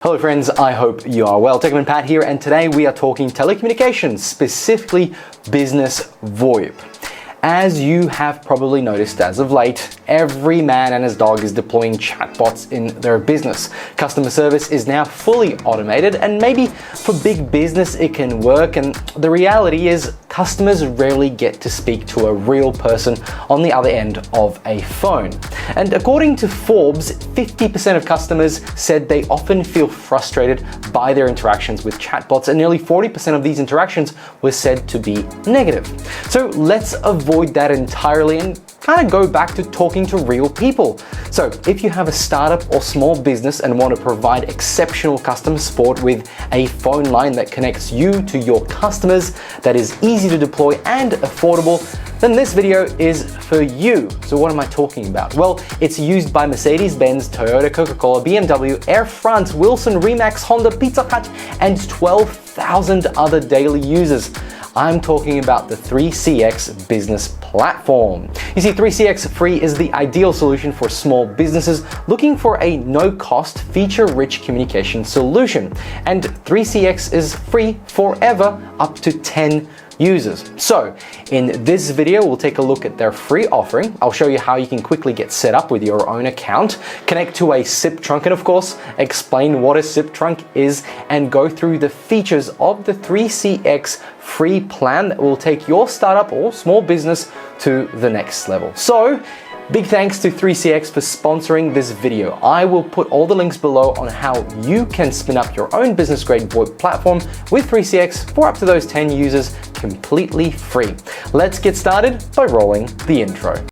Hello friends, I hope you are well. TechManPat here, and today we are talking telecommunications, specifically business VoIP. As you have probably noticed as of late, every man and his dog is deploying chatbots in their business. Customer service is now fully automated, and maybe for big business it can work, and the reality is customers rarely get to speak to a real person on the other end of a phone. And according to Forbes, 50% of customers said they often feel frustrated by their interactions with chatbots, and nearly 40% of these interactions were said to be negative. So let's avoid that entirely and kind of go back to talking to real people. So if you have a startup or small business and want to provide exceptional customer support with a phone line that connects you to your customers, that is easy to deploy and affordable, then this video is for you. So what am I talking about? Well, it's used by Mercedes-Benz, Toyota, Coca-Cola, BMW, Air France, Wilson, Remax, Honda, Pizza Hut, and 12,000 other daily users. I'm talking about the 3CX business platform. You see, 3CX Free is the ideal solution for small businesses looking for a no-cost, feature-rich communication solution. And 3CX is free forever, up to 10 users. So in this video, we'll take a look at their free offering. I'll show you how you can quickly get set up with your own account, connect to a SIP trunk, and of course, explain what a SIP trunk is and go through the features of the 3CX free plan that will take your startup or small business to the next level. So, big thanks to 3CX for sponsoring this video. I will put all the links below on how you can spin up your own business-grade VoIP platform with 3CX for up to those 10 users completely free. Let's get started by rolling the intro.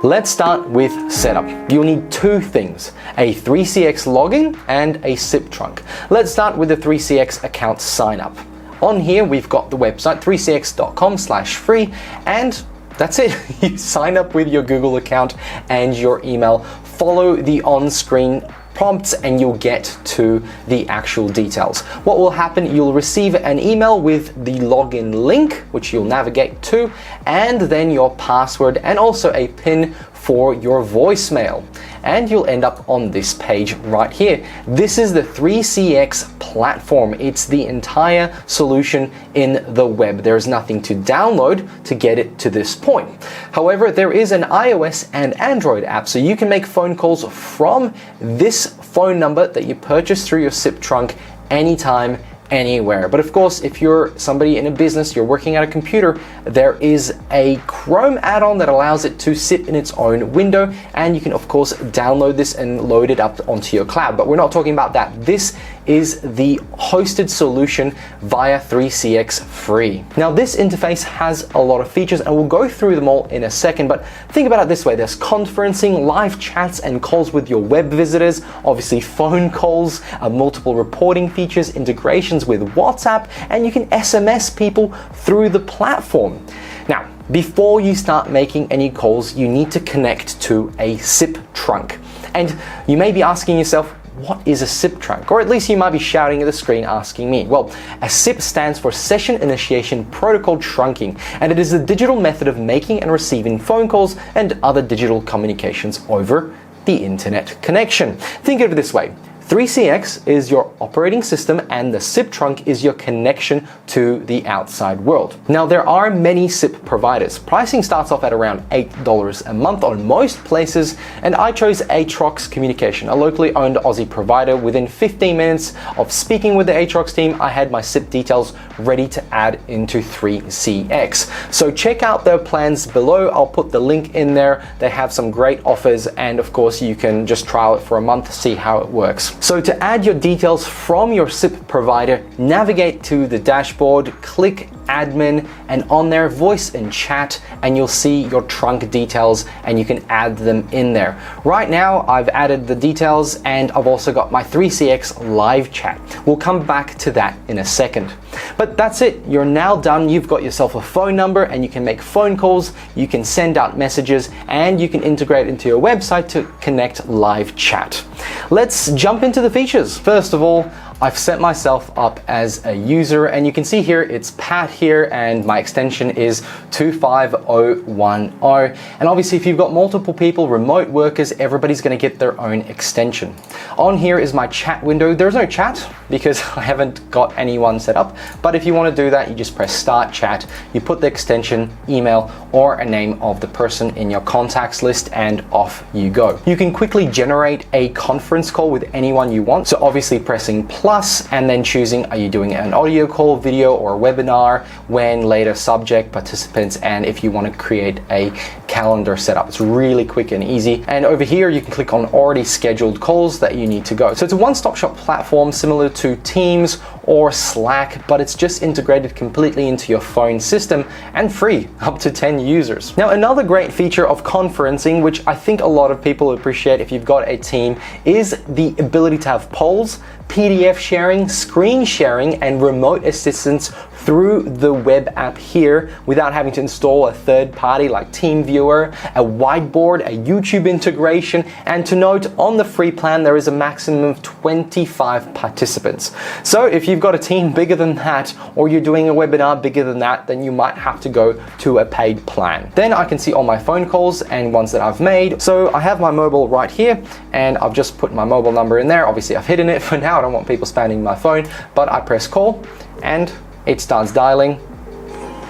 Let's start with setup. You'll need two things, a 3CX login and a SIP trunk. Let's start with the 3CX account sign up. On here, we've got the website 3cx.com/free, and that's it. You sign up with your Google account and your email, follow the on-screen prompts, and you'll get to the actual details. What will happen, you'll receive an email with the login link, which you'll navigate to, and then your password and also a PIN for your voicemail. And you'll end up on this page right here. This is the 3CX platform. It's the entire solution in the web. There's nothing to download to get it to this point. However, there is an iOS and Android app, so you can make phone calls from this phone number that you purchase through your SIP trunk anytime, anywhere. But of course, if you're somebody in a business, you're working at a computer, there is a Chrome add-on that allows it to sit in its own window, and you can of course download this and load it up onto your cloud. But we're not talking about that. This is the hosted solution via 3CX Free. Now this interface has a lot of features, and we'll go through them all in a second, but think about it this way. There's conferencing, live chats and calls with your web visitors, obviously phone calls, multiple reporting features, integrations with WhatsApp, and you can SMS people through the platform. Now, before you start making any calls, you need to connect to a SIP trunk. And you may be asking yourself, what is a SIP trunk? Or at least you might be shouting at the screen asking me. Well, a SIP stands for Session Initiation Protocol Trunking, and it is a digital method of making and receiving phone calls and other digital communications over the internet connection. Think of it this way. 3CX is your operating system, and the SIP trunk is your connection to the outside world. Now, there are many SIP providers. Pricing starts off at around $8 a month on most places, and I chose Atrox Communication, a locally owned Aussie provider. Within 15 minutes of speaking with the Atrox team, I had my SIP details ready to add into 3CX. So check out their plans below. I'll put the link in there. They have some great offers, and of course, you can just trial it for a month to see how it works. So to add your details from your SIP provider, navigate to the dashboard, click admin, and on there, voice and chat, and you'll see your trunk details, and you can add them in there. Right now, I've added the details, and I've also got my 3CX live chat. We'll come back to that in a second. But that's it, you're now done. You've got yourself a phone number, and you can make phone calls, you can send out messages, and you can integrate into your website to connect live chat. Let's jump into the features. First of all, I've set myself up as a user, and you can see here it's Pat here, and my extension is 25010. And obviously if you've got multiple people, remote workers, everybody's going to get their own extension. On here is my chat window. There's no chat because I haven't got anyone set up, but if you want to do that, you just press start chat, you put the extension, email, or a name of the person in your contacts list, and off you go. You can quickly generate a conference call with anyone you want. So obviously pressing plus and then choosing, are you doing an audio call, video, or a webinar, when, later, subject, participants, and if you want to create a calendar setup. It's really quick and easy. And over here, you can click on already scheduled calls that you need to go. So it's a one-stop shop platform similar to Teams or Slack, but it's just integrated completely into your phone system and free, up to 10 users. Now, another great feature of conferencing, which I think a lot of people appreciate if you've got a team, is the ability to have polls, PDF sharing, screen sharing, and remote assistance through the web app here without having to install a third party like TeamViewer, a whiteboard, a YouTube integration, and to note, on the free plan there is a maximum of 25 participants. So if you've got a team bigger than that, or you're doing a webinar bigger than that, then you might have to go to a paid plan. Then I can see all my phone calls and ones that I've made. So I have my mobile right here, and I've just put my mobile number in there. Obviously I've hidden it for now, I don't want people spamming my phone, but I press call and it starts dialing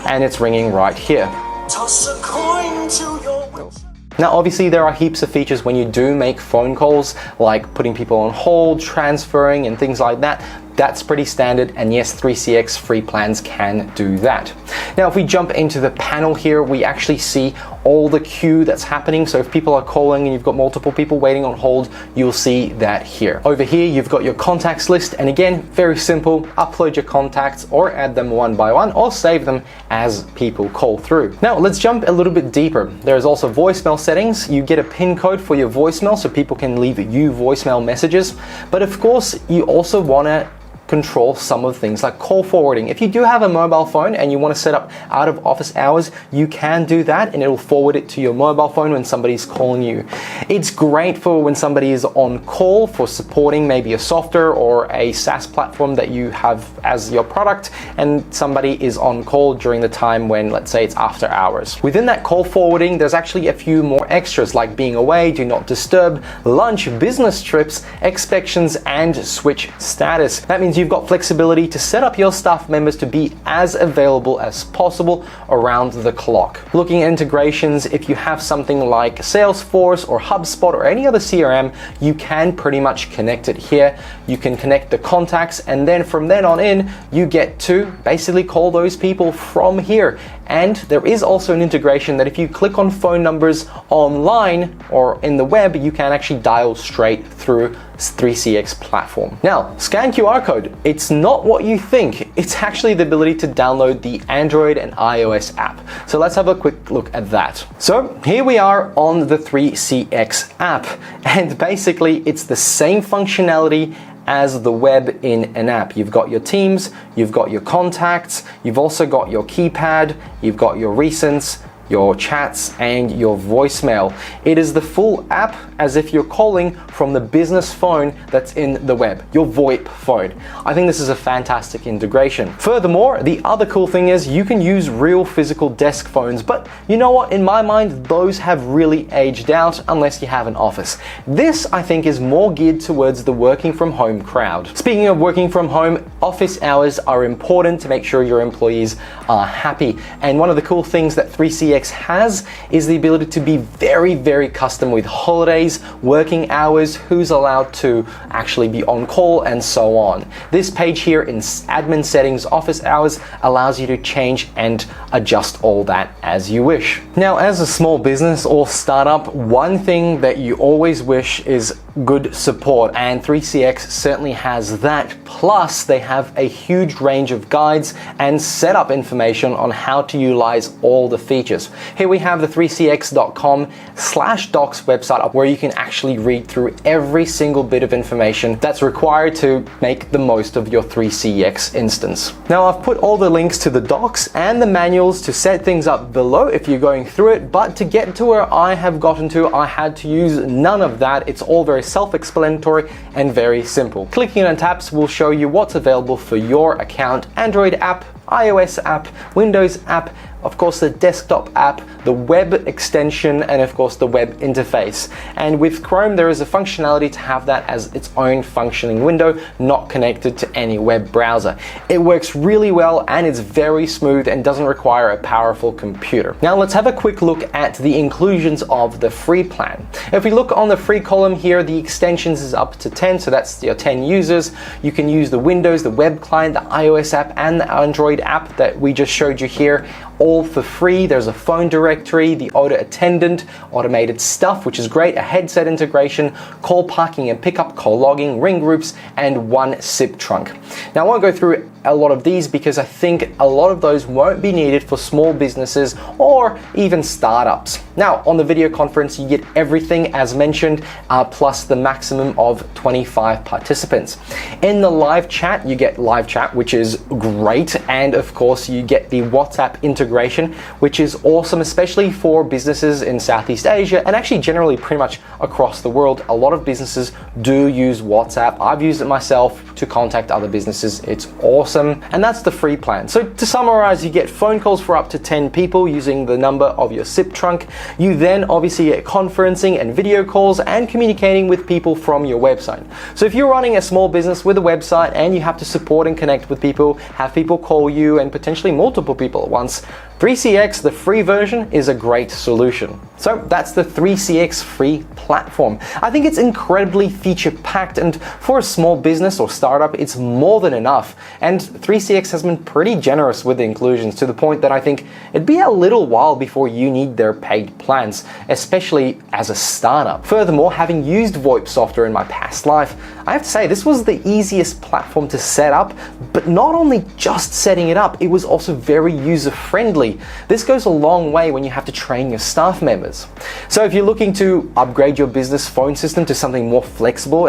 and it's ringing right here. Toss a coin to your Now, obviously there are heaps of features when you do make phone calls, like putting people on hold, transferring, and things like that. That's pretty standard, and yes, 3CX free plans can do that. Now, if we jump into the panel here, we actually see all the queue that's happening. So if people are calling and you've got multiple people waiting on hold, you'll see that here. Over here, you've got your contacts list, and again, very simple, upload your contacts or add them one by one or save them as people call through. Now, let's jump a little bit deeper. There's also voicemail settings. You get a PIN code for your voicemail so people can leave you voicemail messages. But of course, you also want to control some of the things like call forwarding. If you do have a mobile phone and you want to set up out of office hours, you can do that and it'll forward it to your mobile phone when somebody's calling you. It's great for when somebody is on call for supporting maybe a software or a SaaS platform that you have as your product, and somebody is on call during the time when, let's say, it's after hours. Within that call forwarding, there's actually a few more extras like being away, do not disturb, lunch, business trips, expectations, and switch status. That means you've got flexibility to set up your staff members to be as available as possible around the clock. Looking at integrations, if you have something like Salesforce or HubSpot or any other CRM, you can pretty much connect it here. You can connect the contacts, and then from then on in, you get to basically call those people from here. And there is also an integration that if you click on phone numbers online or in the web, you can actually dial straight through 3CX platform. Now, scan QR code. It's not what you think. It's actually the ability to download the Android and iOS app. So let's have a quick look at that. So here we are on the 3CX app, and basically it's the same functionality as the web in an app. You've got your Teams, you've got your contacts, you've also got your keypad, you've got your recents, your chats, and your voicemail. It is the full app as if you're calling from the business phone that's in the web, your VoIP phone. I think this is a fantastic integration. Furthermore, the other cool thing is you can use real physical desk phones, but you know what? In my mind, those have really aged out unless you have an office. This, I think, is more geared towards the working from home crowd. Speaking of working from home, office hours are important to make sure your employees are happy. And one of the cool things that 3CX has is the ability to be very, very custom with holidays, working hours, who's allowed to actually be on call, and so on. This page here in admin settings, office hours, allows you to change and adjust all that as you wish. Now, as a small business or startup, one thing that you always wish is good support, and 3CX certainly has that. Plus, they have a huge range of guides and setup information on how to utilize all the features. Here we have the 3cx.com/docs website up where you can actually read through every single bit of information that's required to make the most of your 3CX instance. Now, I've put all the links to the docs and the manuals to set things up below if you're going through it, but to get to where I have gotten to, I had to use none of that. It's all very very self-explanatory and very simple. Clicking on tabs will show you what's available for your account: Android app, iOS app, Windows app, of course the desktop app, the web extension, and of course the web interface. And with Chrome, there is a functionality to have that as its own functioning window, not connected to any web browser. It works really well and it's very smooth and doesn't require a powerful computer. Now let's have a quick look at the inclusions of the free plan. If we look on the free column here, the extensions is up to 10, so that's your 10 users. You can use the Windows, the web client, the iOS app, and the Android app that we just showed you here, all for free. There's a phone directory, the auto attendant, automated stuff, which is great, a headset integration, call parking and pickup, call logging, ring groups, and one SIP trunk. Now I won't go through a lot of these because I think a lot of those won't be needed for small businesses or even startups. Now on the video conference, you get everything as mentioned, plus the maximum of 25 participants. In the live chat, you get live chat, which is great, and of course you get the WhatsApp integration, which is awesome, especially for businesses in Southeast Asia and actually generally pretty much across the world. A lot of businesses do use WhatsApp. I've used it myself to contact other businesses. It's awesome. And that's the free plan. So to summarize, you get phone calls for up to 10 people using the number of your SIP trunk. You then obviously get conferencing and video calls and communicating with people from your website. So if you're running a small business with a website and you have to support and connect with people, have people call you and potentially multiple people at once, 3CX, the free version, is a great solution. So that's the 3CX free platform. I think it's incredibly feature-packed, and for a small business or startup, it's more than enough. And 3CX has been pretty generous with the inclusions, to the point that I think it'd be a little while before you need their paid plans, especially as a startup. Furthermore, having used VoIP software in my past life, I have to say this was the easiest platform to set up, but not only just setting it up, it was also very user-friendly. This goes a long way when you have to train your staff members. So if you're looking to upgrade your business phone system to something more flexible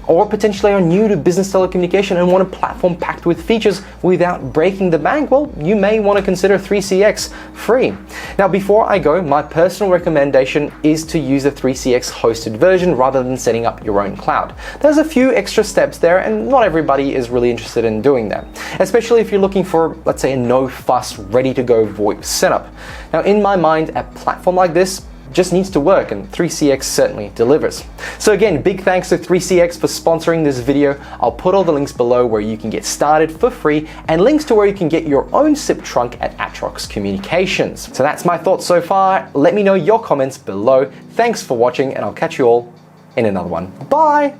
or potentially are new to business telecommunication and want a platform packed with features without breaking the bank, well, you may want to consider 3CX free. Now, before I go, my personal recommendation is to use the 3CX hosted version rather than setting up your own cloud. There's a few extra steps there, and not everybody is really interested in doing that, especially if you're looking for, let's say, a no-fuss, ready-to-go VoIP setup. Now, in my mind, a platform like this just needs to work, and 3CX certainly delivers. So again, big thanks to 3CX for sponsoring this video. I'll put all the links below where you can get started for free, and links to where you can get your own SIP trunk at Atrox Communications. So that's my thoughts so far. Let me know your comments below. Thanks for watching, and I'll catch you all in another one. Bye!